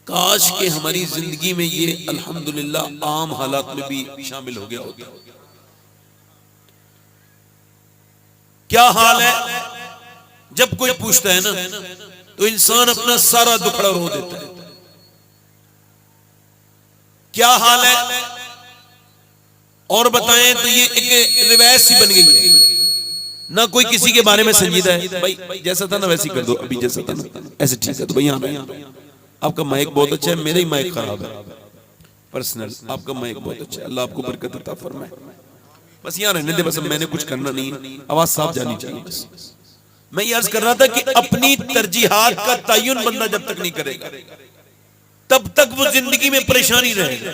काश के हमारी जिंदगी में ये अल्हम्दुलिल्लाह आम हालात में भी शामिल हो गया होता। क्या हाल है जब कोई पूछता है ना तो इंसान अपना सारा दुखड़ा रो देता है। क्या हाल है और बताएं तो ये एक रिवायत सी बन गई है ना, कोई किसी के बारे में संजीदा है। भाई जैसा था ना वैसे ही कर दो, अभी जैसा था ना ऐसे ठीक है। तो भाई यहाँ आपका माइक बहुत अच्छा है, मेरा ही माइक खराब है पर्सनल, आपका माइक बहुत अच्छा है, अल्लाह आपको बरकत अता फरमाए। बस यहाँ रहने दे, बस मैंने कुछ करना नहीं है, आवाज साफ जानी चाहिए बस। मैं ये अर्ज कर रहा था कि अपनी तरजीहात का तयन बंदा जब तक नहीं करेगा तब तक वो जिंदगी में परेशानी रहेगा।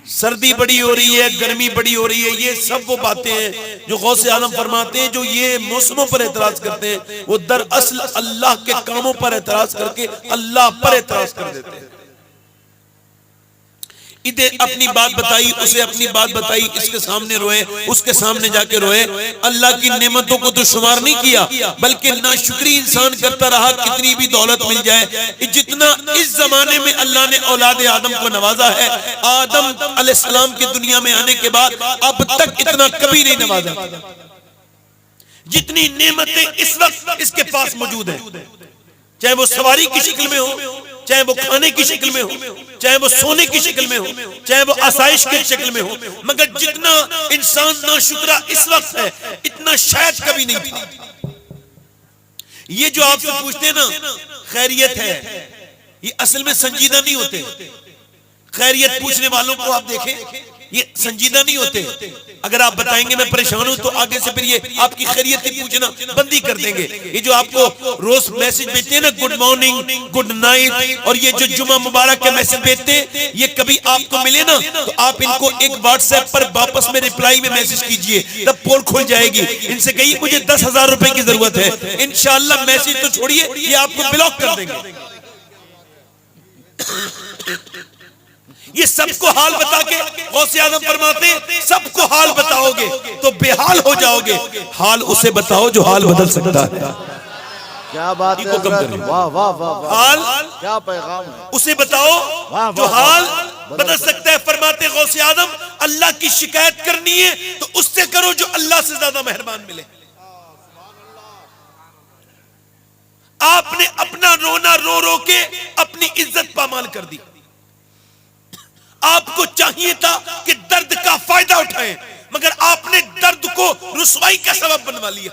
सर्दी बड़ी हो रही है, गर्मी बड़ी हो रही है, ये सब वो बातें हैं जो गौसे आलम फरमाते हैं। जो ये मौसमों पर एतराज करते हैं वो दरअसल अल्लाह के कामों पर एतराज करके अल्लाह पर एतराज कर देते हैं। इधर अपनी बात बताई, उसे अपनी बात बताई, इसके सामने रोए, उसके सामने जाके रोए। अल्लाह की नेमतों को तो शुमार नहीं किया, बल्कि नाशुक्री इंसान करता रहा। कितनी भी दौलत मिल जाए, जितना इस जमाने में अल्लाह ने औलाद आदम को नवाजा है, आदम अलैहिस्सलाम की दुनिया में आने के बाद अब तक इतना कभी नहीं नवाजा जितनी नेमतें इस वक्त इसके पास मौजूद है। चाहे वो सवारी की शक्ल में हो, चाहे वो खाने की शक्ल में हो, चाहे वो सोने की शक्ल में हो, चाहे वो आसाइश की शक्ल में हो, मगर जितना इंसान नाशुक्रा इस वक्त है इतना शायद कभी नहीं था। ये जो आपसे पूछते हैं ना खैरियत है, ये असल में संजीदा नहीं होते। खैरियत पूछने वालों को आप देखें, ये संजीदा नहीं होते। अगर आप बताएंगे मैं परेशान हूं तो आगे से फिर ये आपकी खैरियत ही पूछना बंद ही कर देंगे। ये जो आपको रोज मैसेज भेजते हैं ना, गुड मॉर्निंग, गुड नाइट, और ये जो जुमा मुबारक के मैसेज भेजते हैं, ये कभी आपको मिले ना तो आप इनको एक व्हाट्सएप पर वापस में रिप्लाई में मैसेज कीजिए, तब पोल खुल जाएगी। इनसे कहिए मुझे 10,000 रुपए की जरूरत है, इंशाअल्लाह मैसेज तो छोड़िए ये आपको ब्लॉक कर देंगे। ये सबको हाल बता के गौसे आज़म फरमाते सबको हाल बताओगे तो बेहाल हो जाओगे, हाल उसे बताओ जो हाल बदल सकता है। क्या बात है, वाह वाह वाह, हाल क्या पैगाम है, उसे बताओ जो हाल बदल सकता है। फरमाते गौसे आज़म अल्लाह की शिकायत करनी है तो उससे करो जो अल्लाह से ज्यादा मेहरबान मिले। आपने अपना रोना रो रो के अपनी इज्जत पामाल कर दी। आपको चाहिए था कि दर्द का फायदा उठाएं, मगर आपने दर्द को रुसवाई का सबब बनवा लिया।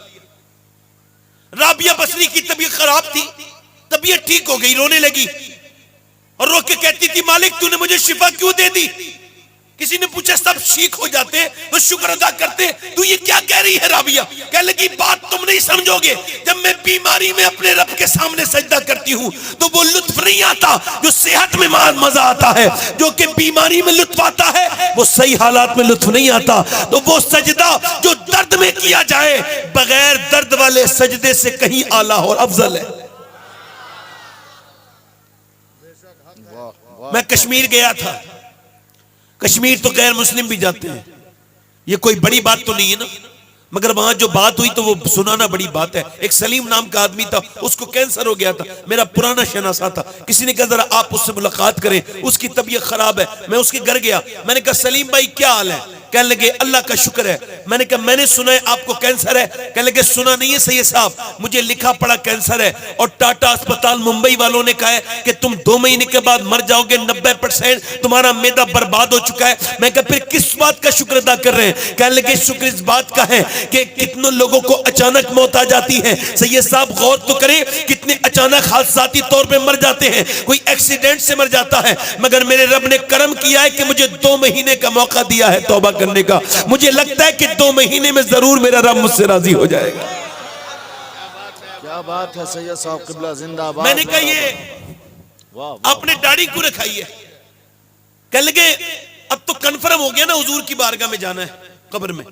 राबिया बसरी की तबीयत खराब थी, तबीयत ठीक हो गई, रोने लगी और रो के कहती थी मालिक तूने मुझे शिफा क्यों दे दी। किसी ने पूछा सब ठीक हो जाते तो शुक्र अदा करते, तू ये क्या कह रही है राबिया। कह लगी बात तुम नहीं समझोगे, जब मैं बीमारी में अपने रब के सामने सजदा करती हूँ तो वो लुत्फ नहीं आता जो सेहत में मजा आता है, जो कि बीमारी में लुत्फ आता है वो सही हालात में लुत्फ नहीं आता। तो वो सजदा जो दर्द में किया जाए बगैर दर्द वाले सजदे से कहीं आला और अफजल है। मैं कश्मीर गया था, कश्मीर तो गैर मुस्लिम भी जाते हैं, ये कोई बड़ी बात तो नहीं है ना, मगर वहां जो बात हुई तो वो सुनाना बड़ी बात है। एक सलीम नाम का आदमी था, उसको कैंसर हो गया था, मेरा पुराना शनासा था। किसी ने कहा जरा आप उससे मुलाकात करें, उसकी तबीयत खराब है। मैं उसके घर गया, मैंने कहा सलीम भाई क्या हाल है। कहने लगे अल्लाह का शुक्र है। मैंने कहा मैंने सुना है आपको कैंसर है। कहने लगे सुना नहीं है सैयद साहब, मुझे लिखा पड़ा कैंसर है और टाटा अस्पताल मुंबई वालों ने कहा है कि तुम 2 महीने के बाद मर जाओगे, 90% तुम्हारा मैदा बर्बाद हो चुका है। मैं कहा फिर किस बात का शुक्र अदा कर रहे हैं। कहने लगे शुक्र इस बात का है कि कितने लोगों को अचानक मौत आ जाती है। सैयद साहब गौर तो करें कितने अचानक हादसाती तौर पर मर जाते हैं, कोई एक्सीडेंट से मर जाता है, मगर मेरे रब ने करम किया है कि मुझे 2 महीने का मौका दिया है तौबा करने का। मुझे लगता है कि 2 महीने में जरूर मेरा रब मुझसे राजी हो जाएगा। क्या बात है सैयद साहब किबला जिंदाबाद। मैंने कहा ये आपने दाढ़ी क्यों रखाई है। कह लगे अब तो कंफर्म हो गया ना हुजूर की बारगाह में जाना है, कब्र में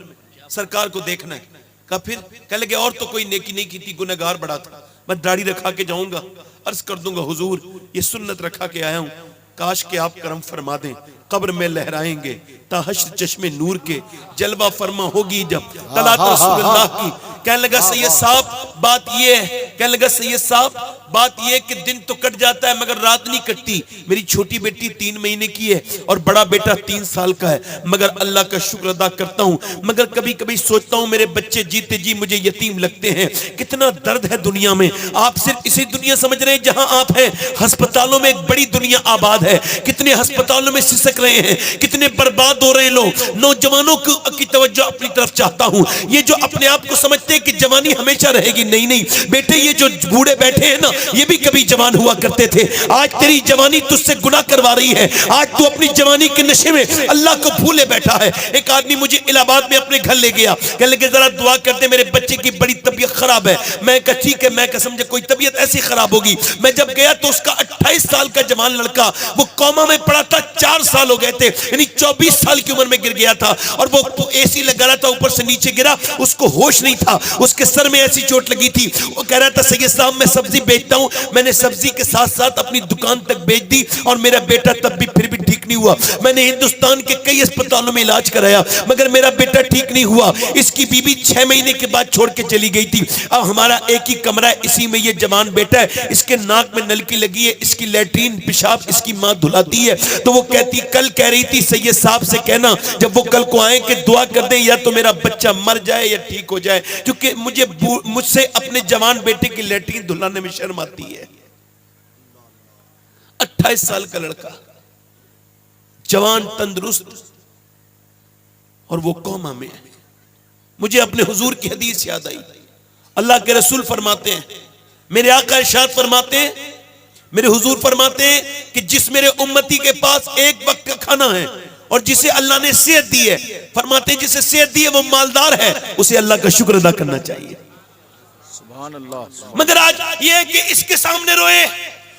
सरकार को देखना है। कहा फिर कह लगे और तो कोई नेकी नहीं की थी, गुनहगार बड़ा था, मैं दाढ़ी रखा के जाऊंगा, अर्ज कर दूंगा हुजूर ये सुन्नत रखा के आया हूं, काश के आप करम फरमा दें, कब्र में लहराएंगे ताहश्र चश्मे नूर के, जलवा फरमा होगी जब तलात रसूलुल्लाह की। कहने लगा सैयद साहब बात ये है कहने लगा सैयद साहब बात यह कि दिन तो कट जाता है मगर रात नहीं कटती। मेरी छोटी बेटी 3 महीने की है और बड़ा बेटा 3 साल का है, मगर अल्लाह का शुक्र अदा करता हूं। मगर कभी कभी सोचता हूं मेरे बच्चे जीते जी मुझे यतीम लगते हैं। कितना दर्द है दुनिया में। आप सिर्फ इसी दुनिया समझ रहे हैं जहां आप हैं, अस्पतालों में एक बड़ी दुनिया आबाद है। कितने अस्पतालों में सिसक रहे हैं, कितने बर्बाद हो रहे हैं लोग। नौजवानों की तवज्जो अपनी तरफ चाहता हूं। ये जो अपने आप को समझते हैं कि जवानी हमेशा रहेगी, नहीं नहीं बेटे, ये जो बूढ़े बैठे हैं ना, ये भी कभी जवान हुआ करते थे। आज तेरी जवानी तुझसे गुनाह करवा रही है। आज तू अपनी जवानी के नशे में अल्लाह को भूले बैठा है। एक आदमी मुझे इलाहाबाद में अपने घर ले गया, कहने लगे जरा दुआ करते, मेरे बच्चे की बड़ी तबीयत खराब है। मैं कहा ठीक है, मैं समझे कोई तबीयत ऐसी खराब होगी। मैं जब गया तो उसका 28 साल का जवान लड़का, वो कोमा में पड़ा था, 4 साल हो गए थे, यानी 24 साल की उम्र में गिर गया था। और वो एसी लगा रहा था, ऊपर से नीचे गिरा, उसको होश नहीं था, उसके सर में ऐसी चोट लगी थी। वो कह रहा था सैयद साहब मैं सब्जी बेचता हूं, मैंने सब्जी के साथ साथ अपनी दुकान तक बेच दी और मेरा बेटा तब भी फिर भी ठीक नहीं हुआ। मैंने हिंदुस्तान के कई अस्पतालों में इलाज कराया मगर मेरा बेटा ठीक नहीं हुआ। इसकी बीवी 6 महीने के बाद छोड़ के चली गई थी। अब हमारा एक ही कमरा है, इसी में ये जवान बेटा है, इसके नाक में नलकी लगी है, इसकी लैट्रीन पेशाब इसकी माँ धुलाती है। तो वो कहती, कल कह रही थी सैयद साहब से कहना जब वो कल को आए कि दुआ कर दें या तो मेरा बच्चा मर जाए या ठीक हो जाए, क्योंकि मुझसे अपने जवान बेटे की लैट्रीन धुलाने में शर्म आती है। 28 साल का लड़का, जवान, तंदुरुस्त, और वो कौमा में है। मुझे अपने हुजूर की हदीस याद आई। अल्लाह के रसूल फरमाते हैं, मेरे आका इरशाद फरमाते हैं, मेरे हुजूर फरमाते हैं कि जिस मेरे उम्मती के पास एक वक्त का खाना है और जिसे अल्लाह ने सेहत दी है, फरमाते हैं जिसे सेहत दी है वो मालदार है, उसे अल्लाह का शुक्र अदा करना चाहिए। सुभान अल्लाह। मगर आज ये है कि इसके सामने रोए,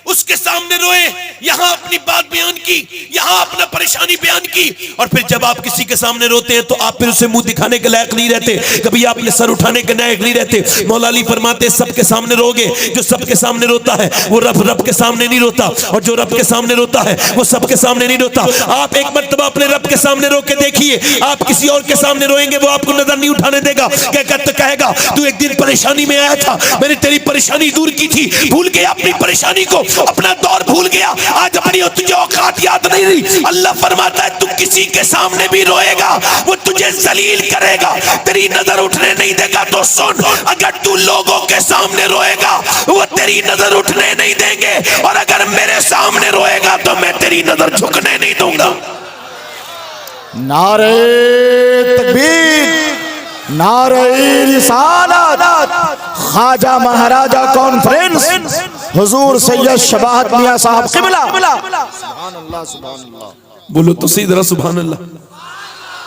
उसके सामने रोए, यहां अपनी बात बयान की, यहां अपना परेशानी बयान की, और फिर जब आप किसी के सामने रोते हैं तो आप फिर उसे मुंह दिखाने के लायक नहीं रहते, कभी आपने सर उठाने के लायक नहीं रहते। मौला अली फरमाते सबके सामने रोगे, जो सबके सामने रोता है वो रब के सामने नहीं रोता, और जो रब के सामने रोता है वो सबके सामने नहीं रोता। आप एक मर्तबा अपने रब के सामने रो के देखिए, आप किसी और के सामने रोएंगे वो आपको नजर नहीं उठाने देगा। क्या कहेगा, तू एक दिन परेशानी में आया था, मैंने तेरी परेशानी दूर की थी, भूल गया अपनी परेशानी को, अपना दौर भूल गया, आज अपनी तुझे औकात याद नहीं रही। अल्लाह फरमाता है तू किसी के सामने भी रोएगा वो तुझे जलील करेगा, तेरी नजर उठने नहीं देगा। तो सुन, अगर तू लोगों के सामने रोएगा वो तेरी नजर उठने नहीं देंगे, और अगर मेरे सामने रोएगा तो मैं तेरी नजर झुकने नहीं दूंगा। नारे तकबीर, नारे रिसालत, ख्वाजा महाराजा कॉन्फ्रेंस, हुजूर सैयद शबाहत मियां साहब क़िबला। सुभान अल्लाह, सुभान अल्लाह। बोलो तो सही जरा सुभान अल्लाह।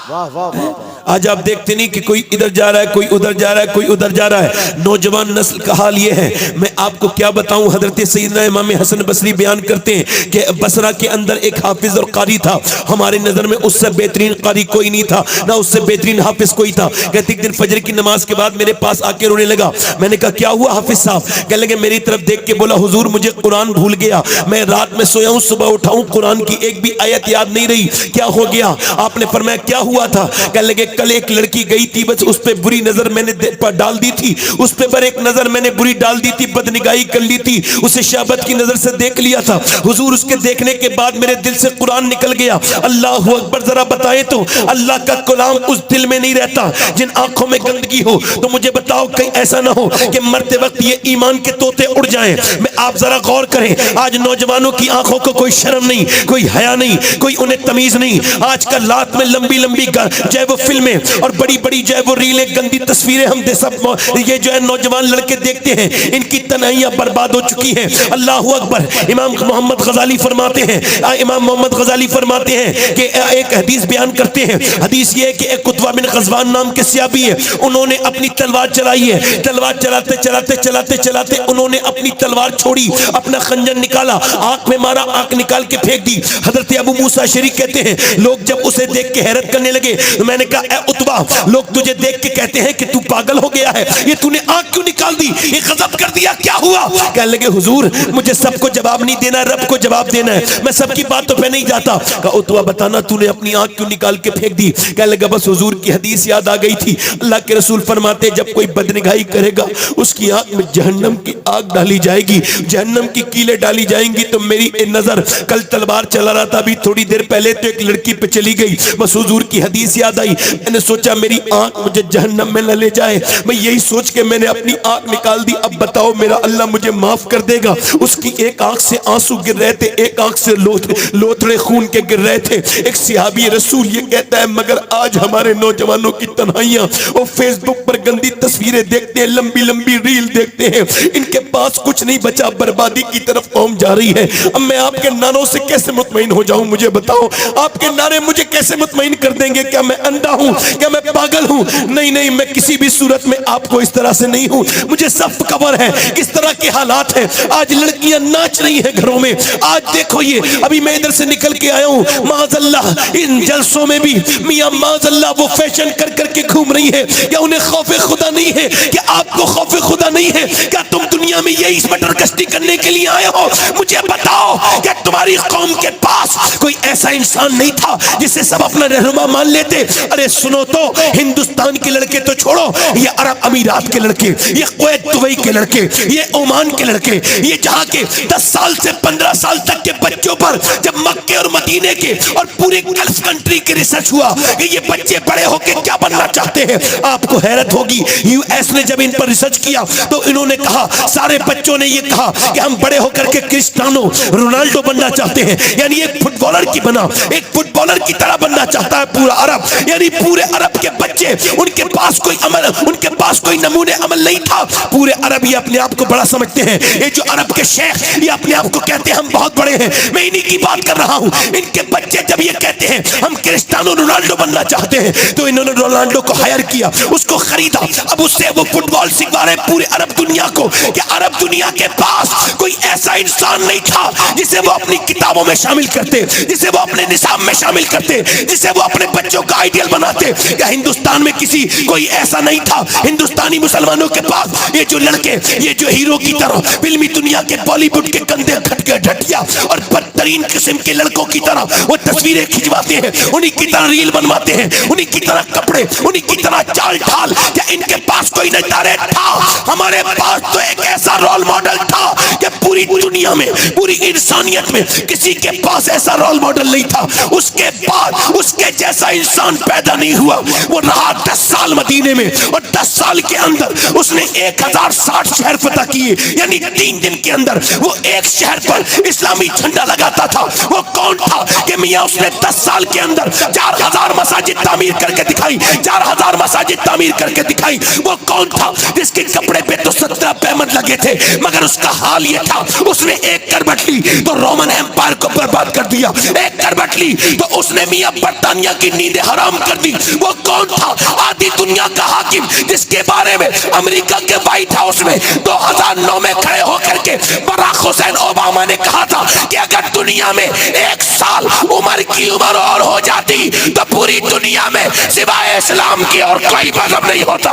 वाह वाह वाह। आज आप देखते नहीं कि कोई इधर जा रहा है, कोई उधर जा रहा है, कोई उधर जा रहा है। नौजवान नस्ल का हाल ये है, मैं आपको क्या बताऊं। हजरत सैयदना इमाम हसन बसरी बयान करते हैं कि बसरा के अंदर एक हाफिज और कारी था, हमारे नजर में उससे बेहतरीन कारी कोई नहीं था, ना उससे बेहतरीन हाफिज कोई था। कहते एक दिन फजर की नमाज के बाद मेरे पास आके रोने लगा। मैंने कहा क्या हुआ हाफिज साहब? कहने लगे मेरी तरफ देख के बोला हुजूर मुझे कुरान भूल गया, मैं रात में सोया हूं, सुबह उठाऊं कुरान की एक भी आयत याद नहीं रही, क्या हो गया? आपने फरमाया क्या हुआ था? कहने लगे कल एक लड़की गई थी, बस उस पे बुरी नजर मैंने डाल दी थी, उस पे पर एक नजर मैंने बुरी डाल दी थी, बदनिगाही कर ली थी, उसे शहबत की नजर से देख लिया था हुजूर। उसके देखने के बाद मेरे दिल से कुरान निकल गया। अल्लाह अकबर। जरा बताएं तो अल्लाह का कलाम उस दिल में नहीं रहता जिन आंखों में गंदगी हो। तो मुझे बताओ कहीं ऐसा ना हो कि मरते वक्त ये ईमान के तोते उड़ जाएं। मैं आप जरा गौर करें, आज नौजवानों की आंखों को कोई शर्म नहीं, कोई हया नहीं, कोई उन्हें तमीज नहीं। आजकल रात में लंबी लंबी जो है वो फिल्में और बड़ी बड़ी जो है वो रीलें, गंदी तस्वीरें हम सब ये जो है नौजवान लड़के देखते हैं, इनकी तन्हाइयां बर्बाद हो चुकी हैं। अल्लाह अकबर। इमाम मोहम्मद गजाली फरमाते हैं, इमाम मोहम्मद गजाली फरमाते हैं कि एक हदीस बयान करते हैं। हदीस ये है कि एक कुतबा बिन ग़ज़वान नाम के सियाबी है, उन्होंने अपनी तलवार चलाई है, तलवार चलाते चलाते चलाते चलाते उन्होंने अपनी तलवार छोड़ी, अपना खंजर निकाला, आंख में मारा, आंख निकाल के फेंक दी। हजरत अबू मूसा अशरी कहते हैं लोग जब उसे देख के हैरत करने लगे, तो मैंने कहा ए उतबा, लोग तुझे देख के कहते हैं कि तू पागल हो गया है, ये तूने आंख क्यों निकाल दी, ये गजब कर दिया, क्या हुआ? कहने लगे हुजूर मुझे सबको जवाब नहीं देना, रब को जवाब देना है, मैं सबकी बातों पे नहीं जाता। कहा उतबा बताना तूने अपनी आंख क्यों निकाल के फेंक दी? कहने लगा बस हुजूर की हदीस याद आ गई थी, अल्लाह के रसूल फरमाते जब कोई बदनिगाही करेगा उसकी आंख में जहन्नम की आग डाली जाएगी, जहन्नम की कीलें डाली जाएंगी। तो मेरी नजर कल तलवार चला रहा था, अभी थोड़ी देर पहले तो एक लड़की पे चली गई, बस हुजूर की हदीस याद आई, मैंने सोचा मेरी आंख मुझे जहन्नम में न ले जाए, मैं यही सोच के मैंने अपनी आंख निकाल दी। अब बताओ मेरा अल्लाह मुझे माफ कर देगा? उसकी एक आंख से आंसू गिर रहे थे, एक आंख से लोथड़े खून के गिर रहे थे। एक सहाबी रसूल ये कहता है मगर आज हमारे नौजवानों की तन्हाइयां, वो फेसबुक पर गंदी तस्वीरें देखते हैं, लंबी लंबी रील देखते हैं, इनके पास कुछ नहीं बचा, बर्बादी की तरफ कौम जा रही है। अब मैं आपके नारों से कैसे मुतमईन हो जाऊं? मुझे बताओ, आपके नारे मुझे कैसे मुतमईन कर देंगे? क्या मैं अंधा हूं? क्या मैं पागल हूं? नहीं नहीं, मैं किसी भी सूरत में आपको इस तरह से नहीं हूं, मुझे सब खबर है किस तरह के हालात हैं। आज लड़कियां नाच रही हैं घरों में, आज देखो ये अभी मैं इधर से निकल के आया हूं, माज़अल्लाह इन जलसों में भी मियां माज़अल्लाह वो फैशन कर करके घूम रही है। क्या उन्हें खौफ खुदा नहीं है? क्या आपको खौफ खुदा नहीं है? क्या तुम दुनिया में यही मटर कश्ती करने के लिए आए हो? मुझे बताओ क्या तुम्हारी कौम के पास कोई ऐसा इंसान नहीं था जिसे सब अपना रहनुमा मान लेते? अरे सुनो तो, हिंदुस्तान के लड़के तो छोड़ो, ये अरब अमीरात के लड़के, ये कुवैत दुबई के लड़के, ये ओमान के लड़के, ये जहां के 10 साल से 15 साल तक के बच्चों पर जब मक्के और मदीने के और पूरे गल्फ कंट्री के रिसर्च हुआ कि ये बच्चे बड़े होकर क्या बनना चाहते हैं, आपको हैरत होगी। यूएस ने जब इन पर रिसर्च किया तो इन्होंने कहा, सारे बच्चों ने ये कहा कि हम बड़े होकर के क्रिस्टियानो रोनाल्डो बनना चाहते हैं, यानी एक फुटबॉलर की बना, एक फुटबॉलर की तरह बनना चाहता है पूरा अरब, यानी पूरे अरब के बच्चे, उनके पास कोई अमल, उनके पास कोई नमूने अमल नहीं था। पूरे अरब ये अपने आप को बड़ा समझते हैं, ये जो अरब के शेख ये अपने आप को कहते हैं हम बहुत बड़े हैं, मैं इन्हीं की बात कर रहा हूं। इनके बच्चे जब ये कहते हैं हम क्रिस्टियानो रोनाल्डो बनना चाहते हैं, तो इन्होंने रोनाल्डो को हायर किया, उसको खरीदा, अब उससे वो फुटबॉल सिखा रहे पूरे अरब दुनिया को कि अरब दुनिया के पास कोई ऐसा इंसान नहीं था जिसे वो अपनी किताबों में शामिल करते, जिसे वो अपने निसाब में शामिल करते, जिसे वो अपने बच्चों का आइडियल बनाते। या हिंदुस्तान में किसी कोई ऐसा नहीं था, हिंदुस्तानी मुसलमानों के पास ये जो लड़के, ये जो हीरो की तरह फिल्मी दुनिया के बॉलीवुड के कंधे खटके ढटिया और बदतरीन किस्म के लड़कों की तरह वो तस्वीरें खिंचवाते हैं, उन्हीं की तरह रील बनवाते हैं, उन्हीं की तरह कपड़े, उन्हीं की तरह चाल ढाल। क्या इनके पास कोई नजारे था? हमारे पास तो एक ऐसा रोल मॉडल था कि पूरी दुनिया में, पूरी इंसानियत में किसी के पास ऐसा रोल मॉडल नहीं था। उसके बाद उसके जैसा इंसान पैदा नहीं हुआ। वो रहा 10 साल मदीने में और 10 साल के अंदर उसने 1060 शहर फतह किए, यानी 3 दिन के अंदर वो एक शहर पर इस्लामी झंडा लगाता था। वो कौन था कि मियां उसने 10 साल के अंदर 4000 मसाजिद तामीर करके दिखाई, 4000 मसाजिद तामीर करके दिखाई। वो कौन था जिसके कपड़े पे तो 17 पैमंद लगे थे, मगर उसका हाल ये था उसने एक करवट ली तो रोमन एम्पायर को बर्बाद कर दिया, एक करवट ली तो उसने मियां बर्तानिया की नींदें हराम कर दी। वो कौन था आधी दुनिया का हाकिम जिसके बारे में अमेरिका के व्हाइट हाउस में 2009 में खड़े होकर के बराक हुसैन ओबामा ने कहा था कि अगर दुनिया में 1 साल उम्र की उम्र और हो जाती तो पूरी दुनिया में सिवाय इस्लाम के और कोई मजहब नहीं होता।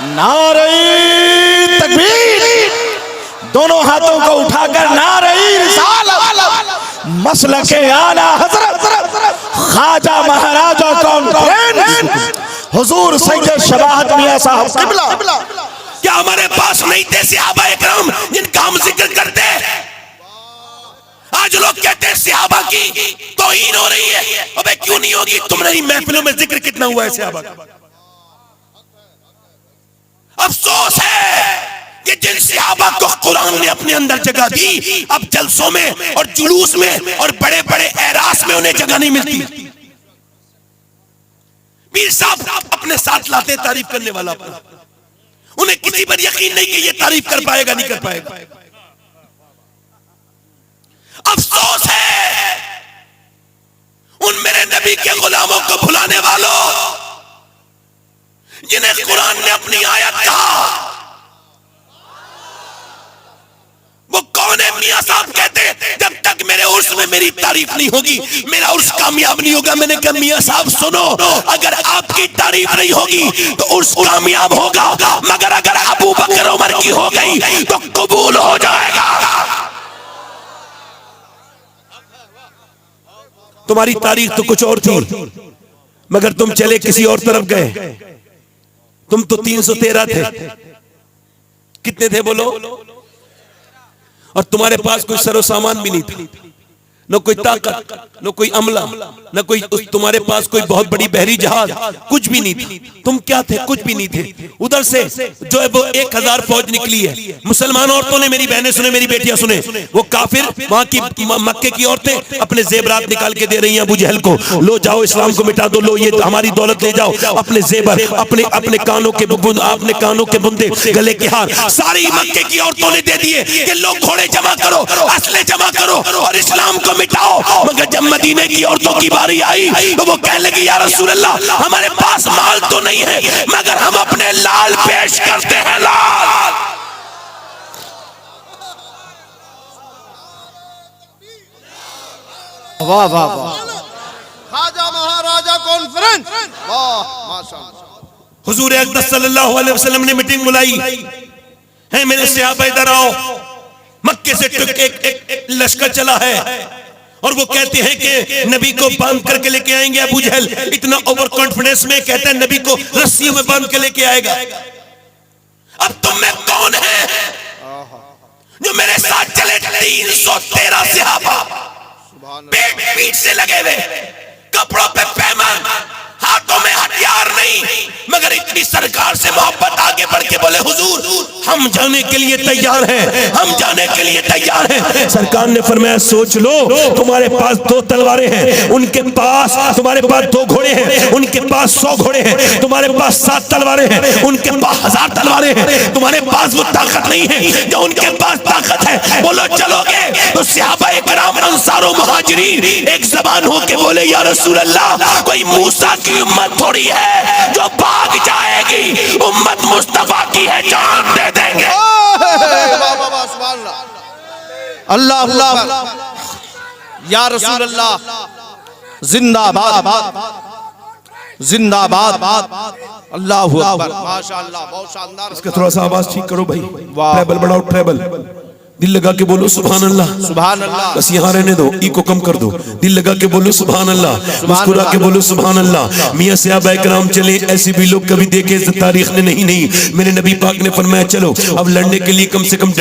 नारे तकबीर, दोनों हाथों को उठाकर नारे रिसालत, मसलके आला हजरत ख्वाजा महाराजा कॉन्फ्रेंस हुजूर सैयद शबाहत मियां साहब किबला। क्या हमारे पास नहीं थे सहाबा इकराम जिनका हम जिक्र करते हैं? आज लोग कहते हैं सहाबा की तौहीन हो रही है। अबे क्यों नहीं होगी? तुम्हारी महफिलों में जिक्र कितना हुआ है सहाबा का? अफसोस है कि जिन सहाबा को कुरान ने अपने अंदर जगह दी, अब जलसों में और जुलूस में और बड़े बड़े एरास में उन्हें जगह नहीं मिलती। मीर साहब अपने साथ लाते तारीफ करने वाला, उन्हें किसी पर यकीन नहीं कि ये तारीफ कर पाएगा, नहीं कर पाएगा। अफसोस है उन मेरे नबी के गुलामों को भुलाने वालों जिन्हें कुरान ने अपनी आयत कहा। वो कौन कौन है? मियां साहब कहते जब तक मेरे उर्स में मेरी तारीफ नहीं होगी मेरा उर्स कामयाब नहीं होगा। मैंने कहा मियां साहब सुनो, अगर आपकी तारीफ नहीं होगी तो उर्स कामयाब होगा, मगर अगर अबू बकर उमर की हो गई तो कबूल हो जाएगा। तुम्हारी तारीख तो कुछ और थी, मगर तुम चले किसी और तरफ गए। तुम तो 313 थे। कितने थे बोलो? और तुम्हारे पास कोई सरो सामान भी नहीं था, न कोई ताकत, न कोई अमला, न कोई तुम्हारे पास कोई बहुत बड़ी बहरी जहाज, कुछ भी नहीं था। तुम क्या थे? कुछ भी नहीं थे। उधर से जो है वो 1000 फौज निकली है। मुसलमान औरतों ने, मेरी बहनें सुने, मेरी बेटियां सुने, वो काफिर वहां की मक्के की औरतें अपने जेबरात निकाल के दे रही हैं अबू जहल को, लो जाओ इस्लाम को मिटा दो, लो ये हमारी दौलत ले जाओ, अपने जेबर, अपने अपने कानों के अपने कानों के बुंदे, गले के हार सारी मक्के की औरतों ने दे दिए कि लो घोड़े जमा करो, असले जमा करो और इस्लाम को मिटाओ। मगर जब मदीने की औरतों की बारी आई तो वो कहने लगी या रसूल अल्लाह, हमारे पास माल तो नहीं है मगर हम अपने लाल पेश करते हैं। लाल वाह वाह वाह, खाजा महाराजा कॉन्फ्रेंस, वाह माशाअल्लाह। हुजूर अक़दस सल्लल्लाहु अलैहि वसल्लम ने मीटिंग बुलाई है, मेरे सहाबा इधर आओ। मक्के से एक लश्कर चला है और वो कहते हैं कि नबी को बांध करके लेके आएंगे। अबू जहल इतना ओवर कॉन्फिडेंस में कहता है नबी को रस्सियों में बांध के लेके आएगा। अब तुम में कौन है जो मेरे साथ चले? 313 सहाबा, पेट पीठ से लगे हुए, कपड़ों पे पैमान, हाथों में हथियार नहीं, मगर इतनी सरकार से मोहब्बत, आगे बढ़ के बोले हुजूर हम जाने के लिए तैयार हैं, हम जाने के लिए तैयार हैं। सरकार ने फरमाया सोच लो, तुम्हारे पास 2 तलवारें हैं, उनके पास, तुम्हारे पास 2 घोड़े हैं, उनके पास 100 घोड़े हैं, तुम्हारे पास 7 तलवारें हैं, उनके पास 1000 तलवारें हैं, तुम्हारे पास वो ताकत नहीं है जो उनके पास ताकत है। बोलो चलोगे? तो सहाबाए किराम अंसार और मुहाजिरीन एक जबान हो के बोले या रसूल अल्लाह, कोई मूसा की उम्मत थोड़ी है जो भाग जाएगी, उम्मत मुस्तफा की है, जान दे देंगे। अल्लाह अल्लाह, या रसूल अल्लाह, जिंदाबाद जिंदाबाद, अल्लाहु अकबर, माशाअल्लाह, बहुत शानदार। इसका थोड़ा सा आवाज ठीक करो भाई, ट्रेबल बढ़ाओ, ट्रेबल, दिल लगा के बोलो सुभान अल्लाह, सुभान अल्लाह। बस यहाँ रहने दो, इको कम कर दो, दिल लगा के बोलो सुभान अल्लाह, मुस्कुरा के बोलो सुभान अल्लाह। मियां सहाबा किराम चले, ऐसे भी लोग कभी देखे तारीख ने नहीं। मेरे नबी पाक ने फरमाया चलो अब लड़ने के लिए कम से कम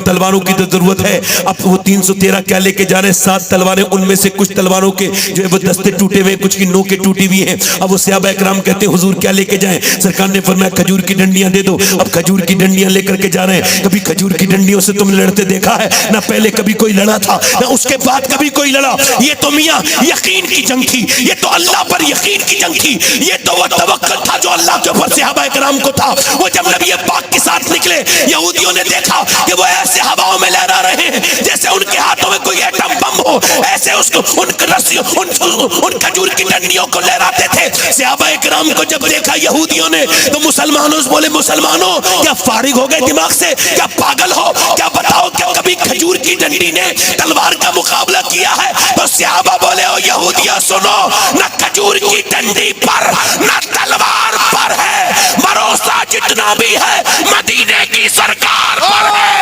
तलवारों की तो जरूरत है। अब वो 313 क्या लेके जा रहे हैं? 7 तलवारें, उनमें से कुछ तलवारों के जो है वो दस्ते टूटे हुए, कुछ की नोकें टूटी हुई हैं। अब वो सहाबा किराम कहते हैं हुजूर क्या लेके जाएं? सरकार ने फरमाया खजूर की डंडियां दे दो। अब खजूर की डंडियां लेकर के जा रहे हैं। कभी खजूर की डंडियों से तुमने लड़ते देखा है? ना पहले कभी कोई लड़ा था, ना उसके बाद कभी कोई लड़ा। ये तो मियां यकीन की जंग थी, ये तो अल्लाह पर यकीन की जंग थी, ये तो वो तवक्कुल था जो अल्लाह के ऊपर सहाबाए किराम को था। वो जब नबी पाक के साथ निकले, यहूदियों ने देखा कि वो ऐसे हवाओं में लहरा रहे हैं जैसे उनके हाथों में कोई एटम बम हो, ऐसे उसको उन रस्सियों उन खजूर की डंडियों को लहराते थे। सहाबाए किराम को जब देखा यहूदियों ने तो मुसलमानों से बोले मुसलमानों क्या फारिग हो गए दिमाग से? क्या पागल हो? क्या बताओ क्या कभी खजूर की डंडी ने तलवार का मुकाबला किया है? तो सहाबा बोले ओ यहूदिया सुनो, न खजूर की डंडी पर न तलवार पर है, भरोसा जितना भी है मदीने की सरकार पर है।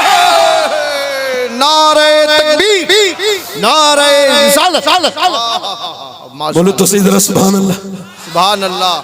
नारे तकबीर, नारे रिसालत, बोलो तो सही जरा सुभान अल्लाह, सुभान अल्लाह।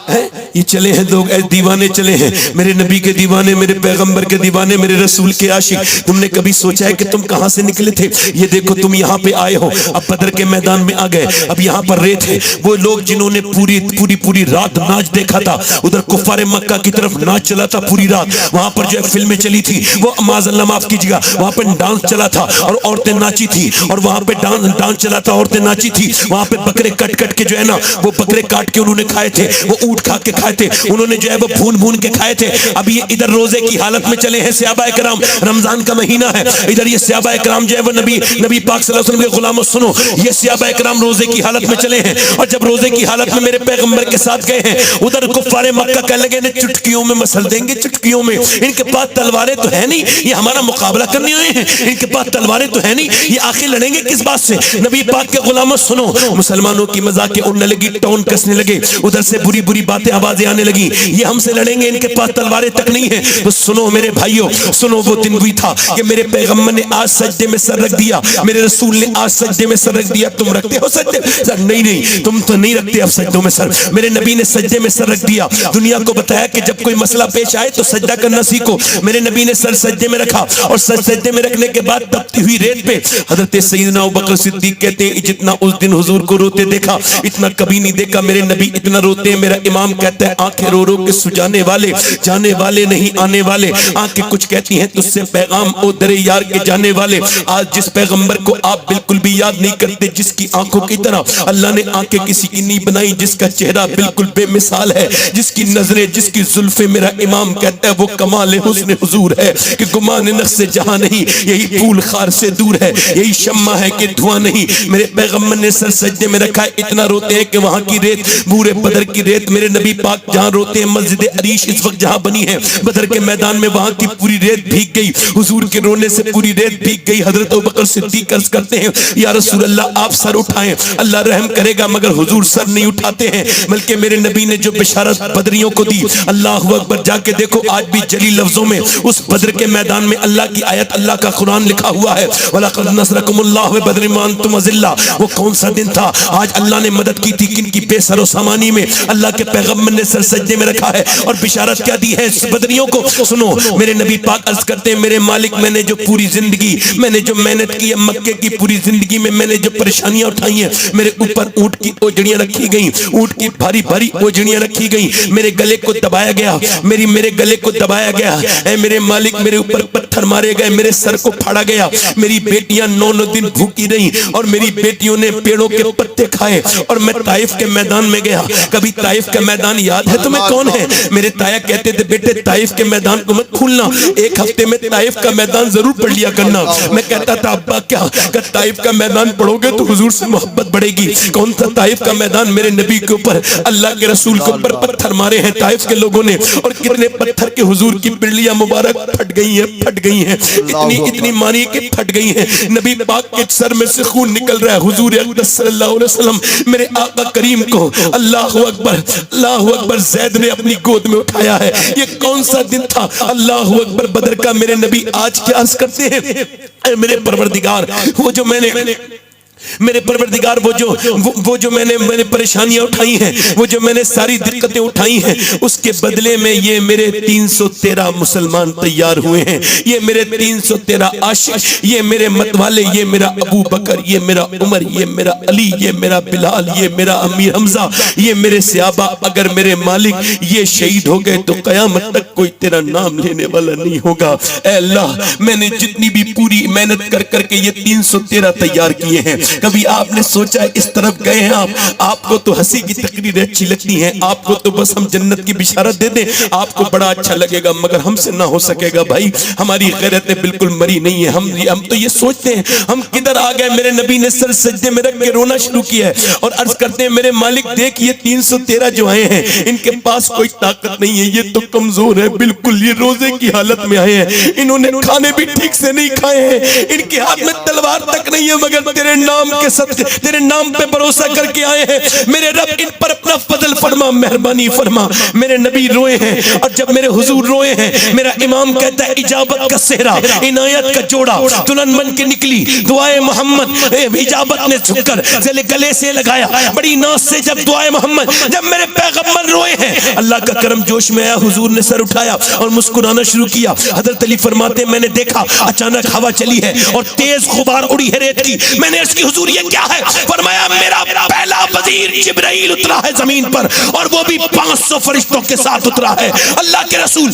ये चले हैं लोग, दीवाने चले हैं, मेरे नबी के दीवाने, मेरे पैगंबर के दीवाने, मेरे रसूल के आशिक। तुमने कभी सोचा है कि तुम कहां से निकले थे? ये देखो तुम यहाँ पे आए हो, अब बदर के मैदान में आ गए, अब यहाँ पर रेत है। वो लोग जिन्होंने पूरी पूरी पूरी रात नाच देखा था, उधर कुफारे मक्का की तरफ नाच चला था पूरी रात, वहां पर जो है फिल्में चली थी, वो माज़अल्लाह माफ कीजिएगा, वहां पर डांस चला था और औरतें नाची थी, और वहां पे डांस चला था, औरतें नाची थी। वहां पे बकरे कट कट के जो है ना, वो बकरे काट के उन्होंने खाए थे, वो ऊँट खा के खाए थे, उन्होंने जो है वो भून भून के खाए थे। अब ये इधर रोजे की हालत में चले हैं सहाबाए किराम, रमजान का महीना है, इधर ये सहाबाए किराम जो है वो नबी पाक सल्लल्लाहु अलैहि वसल्लम के गुलामों, सुनो, ये सहाबाए किराम रोजे की हालत में चले हैं, और जब रोजे की हालत में मेरे पैगंबर के साथ गए हैं, उधर कुफ्फारे मक्का कहने लगे ने चुटकियों में मसल देंगे, चुटकियों में, इनके पास तलवारें तो है नहीं, ये हमारा मुकाबला करने आए हैं, इनके पास तलवारें तो है नहीं, ये आखिर लड़ेंगे किस बात से? नबी पाक के गुलामों सुनो, मुसलमानों की मजाकें उड़ने लगी, टोन कसने लगे, उधर से बुरी बुरी बातें आवाजें आने लगी, ये हमसे लड़ेंगे, इनके पास तलवारें तक नहीं है। तो सुनो मेरे भाइयों, सुनो, वो दिन भी था कि मेरे पैगंबर ने आज सजदे में सर रख दिया, मेरे रसूल ने आज सजदे में सर रख दिया। तुम रखते हो सजदे सर? नहीं नहीं, तुम तो नहीं रखते अब सजदों में सर। मेरे नबी ने सजदे में सर रख दिया, दुनिया को बताया कि जब कोई मसला पेश आए तो सजदा करना सीखो। मेरे नबी ने सर सजदे में रखा, और सजदे में रखने के बाद तपती हुई रेत पे हजरत सैयदना अबू बकर सिद्दीक कहते हैं, जितना उस दिन हुजूर को रोते देखा इतना कभी नहीं देखा। मेरे नबी इतना रोते हैं, मेरा इमाम कहता है, आंखें रो रो के सुजाने वाले, जाने वाले नहीं आने वाले, आंखें कुछ कहती हैं तुझसे पैगाम ओ दरे यार के जाने वाले। आज जिस पैगंबर को आप बिल्कुल भी याद नहीं करते, जिसकी आंखों की तरह अल्लाह ने आंखें किसी की नहीं बनाई, जिसका चेहरा बिल्कुल बेमिसाल है, जिसकी नजरें, जिसकी जुल्फे, मेरा इमाम कहता है वो कमाल हुस्न हुजूर है कि गुमान नक्श से जहां नहीं, यही फूल खार से दूर है, यही शम्मा है कि धुआं नहीं। मेरे पैगंबर ने सर सजदे में रखा है, इतना रोते हैं कि वहां की रेत, बूरे बदर की रेत, मेरे नबी पाक जहां रोते हैं, मस्जिद अरीश इस वक्त जहां बनी है बदर के मैदान में, वहां की पूरी रेत भीग गई, हुजूर के रोने से पूरी रेत भीग गई। हजरत अबू बकर सिद्दीक अर्ज करते हैं, या रसूल अल्लाह आप सर उठाएं, अल्लाह रहम करेगा, मगर हुजूर सर नहीं उठाते हैं। बल्कि मेरे नबी ने जो बिशारत बदरियों को दी, अल्लाह अकबर, जाके देखो आज भी जली लफ्जों में उस बदर के मैदान में अल्लाह की आयत, अल्लाह का कुरान लिखा हुआ है, वलक़द नसरकुमुल्लाहु बिबदरिन व अंतुम अज़िल्ला। वो कौन सा दिन था? आज अल्लाह ने मदद की थी किनकी? बेसरो सामानी में अल्लाह के पैगंबर ने सर सजदे में रखा है, और बिशारत क्या दी है बदरियों को? सुनो, मेरे नबी पाक अर्ज करते हैं, मेरे मालिक, मैंने जो पूरी जिंदगी, मैंने जो मेहनत की है मक्के की पूरी जिंदगी में, मैंने जो परेशानियां उठाई हैं, मेरे ऊपर ऊंट की ओजड़ियां रखी गई, ऊंट की भारी भारी ओजड़ियां रखी गई, मेरे गले को दबाया गया, मेरे गले को दबाया गया, ऐ मेरे मालिक, मेरे ऊपर पत्थर मारे गए, मेरे सर को फाड़ा गया, मेरी बेटियां 9 दिन भूखी रही, और मेरी बेटियों ने पेड़ों के पत्ते खाए, और मैं ताइफ के मैदान में गया। कभी ताइफ का मैदान याद है तुम्हें कौन है? मेरे ताया कहते थे, बेटे ताइफ के मैदान को मत भूलना, एक हफ्ते में ताइफ का मैदान जरूर पढ़ लिया करना। मैं कहता था, अब्बा क्या कर, ताइफ का मैदान पढ़ोगे तो हुजूर से मोहब्बत बढ़ेगी। कौन था ताइफ का मैदान? मेरे नबी के ऊपर, अल्लाह के रसूल के ऊपर पत्थर मारे हैं ताइफ के लोगों ने, और कितने पत्थर के हुजूर की पिंडलियां मुबारक फट गई हैं, फट गई हैं, इतनी मानी कि फट गई हैं। नबी पाक के सर में से खून निकल रहा है। हुजूर अकबर सल्लल्लाहु अलैहि वसल्लम, मेरे आका करीम को अल्लाहु अकबर ज़ैद ने अपनी गोद में उठाया है। ये कौन सा दिन था? अल्लाहु अकबर, बदर का। मेरे नबी आज क्या अर्ज करते हैं, मेरे परवरदिगार, वो जो मैंने मेरे परवरदिगार, वो जो मैंने परेशानियां उठाई हैं, वो जो मैंने सारी दिक्कतें उठाई हैं, उसके बदले में ये मेरे 313 मुसलमान तैयार हुए हैं, ये मेरे 313 आशिक, ये मेरे मतवाले, ये मेरा अबू बकर, ये मेरा उमर, ये मेरा अली, ये मेरा बिलाल, ये मेरा अमीर हमजा, ये मेरे सहाबा। अगर मेरे मालिक ये शहीद हो गए तो कयामत तक कोई तेरा नाम लेने वाला नहीं होगा। ऐ अल्लाह, मैंने जितनी भी पूरी मेहनत कर करके ये 313 तैयार किए हैं, कभी आपने सोचा इस तरफ गए हैं आपको तो हंसी की तकरीरें अच्छी लगती हैं, आपको तो बस हम जन्नत की बिशारत दे दें, आपको बड़ा अच्छा लगेगा, मगर हमसे ना हो सकेगा भाई। हमारी गैरतें बिल्कुल मरी नहीं है। हम तो ये सोचते हैं हम किधर आ गए। मेरे नबी ने सर सजदे में रख के रोना शुरू किया है और अर्ज करते हैं, मेरे मालिक देख, ये 313 जो आए हैं, इनके पास कोई ताकत नहीं है, ये तो कमजोर है बिल्कुल, ये रोजे की हालत में आए हैं, इन्होंने खाने भी ठीक से नहीं खाए हैं, इनके हाथ में तलवार तक नहीं है, मगर तेरे नाम के सदके, तेरे नाम पे भरोसा करके आए हैं। मेरे रब, इन पर अपना फजल फरमा, मेहरबानी फरमा। मेरे नबी रोए हैं, और जब मेरे हुजूर रोए हैं, मेरा इमाम कहता है, इजाबत का सेहरा, इनायत का जोड़ा दुल्हन बन के निकली, दुआए मोहम्मद इजाबत ने झुककर गले से लगाया, बड़ी नाज से जब दुआए मोहम्मद, जब मेरे पैगंबर रोए हैं, अल्लाह का करम जोश में आया, हुजूर ने सर उठाया और मुस्कुराना शुरू किया। हजरत अली फरमाते, मैंने देखा अचानक हवा चली है और तेज गुबार उड़ी है रेत की, मैंने इसकी हुजूर ये क्या है? फरमाया मेरा पहला वजीर जिब्राइल उतरा है जमीन पर, और वो भी 500 फरिश्तों के साथ उतरा है। अल्लाह के रसूल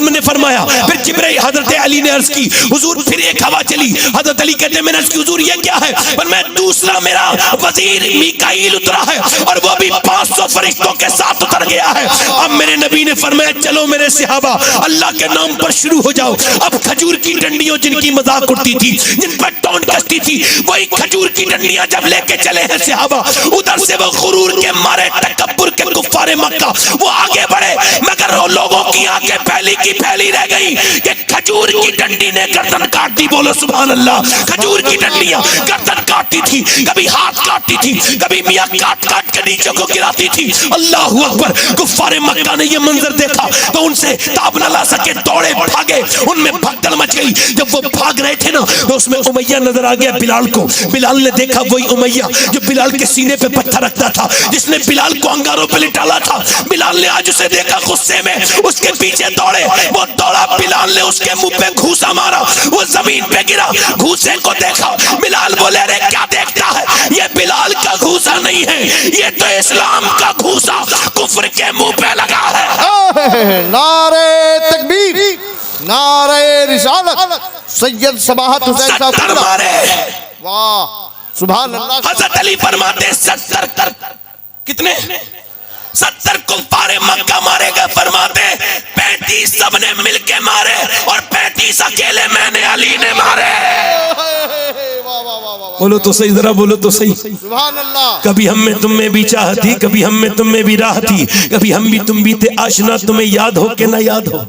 ने फरमाया, फिर जिब्राइल हजरत अली ने अर्ज की, हुजूर फिर एक हवा चली। हजरत अली कहते मैंने अर्ज की, हुजूर ये क्या है? फरमाया दूसरा मेरा वजीर मीकाईल उतरा है, और वो भी 500 फरिश्तों के साथ उतर गया है। अब मेरे नबी ने फरमाया, चलो मेरे सहाबा अल्लाह के नाम पर शुरू हो जाओ। अब खजूर की डंडियों जिनकी मजाक उड़ती थी, जिन पर टोन कसती थी, वही खजूर की डंडियां जब लेके चले हैं सहाबा, उधर से वो गुरूर के मारे तकब्बुर के कुफ्फारे मक्का वो आगे बढ़े, मगर वो लोगों की आंखें फैली की फैली रह गई कि खजूर की डंडी ने गर्दन काट दी। बोलो सुभान अल्लाह। खजूर की डंडियां गर्दन काटती थी, कभी हाथ काटती थी, कभी मियां काट काट के नीचे को गिराती थी। अल्लाह अकबर। कुफ्फारे मक्का ने ये मंजर देखा तो उनसे ताब न ला सके, दौड़े भागे, उनमें भगदड़ मच गई। जब वो भाग रहे थे ना तो उसमें उमैया नजर आ गया बिलाल को। बिलाल ने देखा वही उमैया जो बिलाल के सीने पे पत्थर रखता था, जिसने बिलाल को अंगारों पे लिटाला था। बिलाल ने आज उसे देखा, गुस्से में उसके पीछे दौड़े। वो दौड़ा, बिलाल ने उसके मुंह पे घूसा मारा, वो जमीन पे गिरा। घूसे को देखा, बिलाल बोले अरे क्या देखता है, ये बिलाल का घूसा नहीं है, ये तो इस्लाम का घूसा कुफ्र के मुंह पे लगा है। नारे तकबीर, नारे रिसालत, सैयद सबाहत हुसैन साहब मारे। वाह सुभान अल्लाह। हज़रत अली फरमाते 70 कर कितने 70 कुफ्फारे मक्का मारे गए। फरमाते 35 सबने मिलके मारे और 35 अकेले मैंने अली ने मारे। बोलो तो सही, जरा बोलो तो सही। सुभान अल्लाह। कभी हम में तुम में भी चाह थी, कभी हम में तुम में भी राह थी, कभी हम भी तुम भी थे आशना, तुम्हें याद हो कि ना याद हो।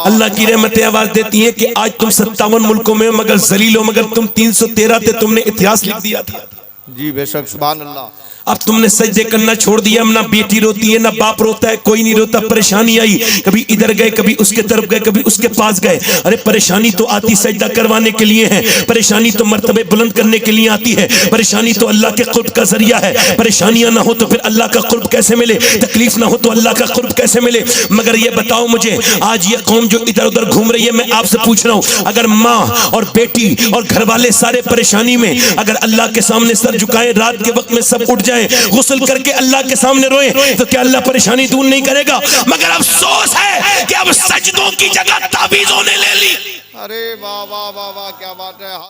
अल्लाह की रहमतें आवाज देती हैं कि आज तुम 57 मुल्कों में हो मगर जलील हो, मगर तुम 313 थे, तुमने इतिहास लिख दिया था। जी बेशक सुभान अल्लाह। अब तुमने सजदे करना छोड़ दिया। ना बेटी रोती है, ना बाप रोता है, कोई नहीं रोता। परेशानी आई, कभी इधर गए, कभी उसके तरफ गए, कभी उसके पास गए। अरे परेशानी तो आती सजदा करवाने के लिए है, परेशानी तो मर्तबे बुलंद करने के लिए आती है, परेशानी तो अल्लाह के कुर्ब का जरिया है। परेशानियां ना हो तो फिर अल्लाह का कुर्ब कैसे मिले, तकलीफ ना हो तो अल्लाह का कुर्ब कैसे मिले। मगर ये बताओ मुझे, आज ये कौम जो इधर उधर घूम रही है, मैं आपसे पूछ रहा हूँ, अगर माँ और बेटी और घर वाले सारे परेशानी में अगर अल्लाह के सामने सर झुकाए, रात के वक्त में सब उठ जाए, गुस्ल करके अल्लाह के सामने रोए, तो क्या अल्लाह परेशानी दूर नहीं करेगा? मगर अफसोस है कि अब सजदों की जगह ताबीजों ने ले ली। अरे वाह वाह वाह वाह, क्या बात है।